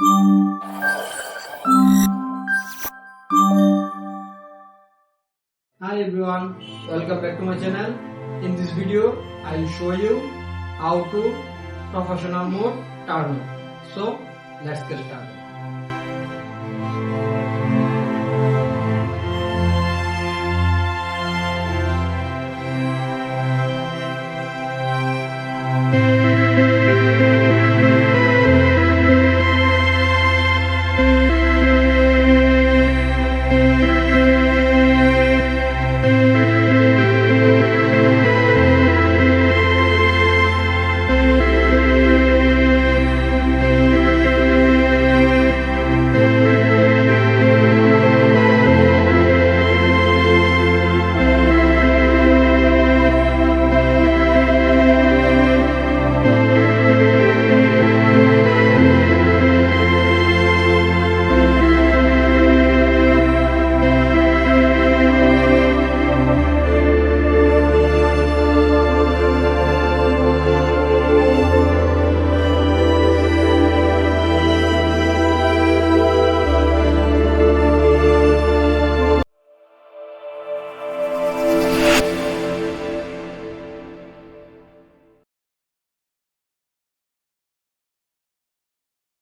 Hi everyone, welcome back to my channel. In this video, I will show you how to professional mode turn on. So let's get started.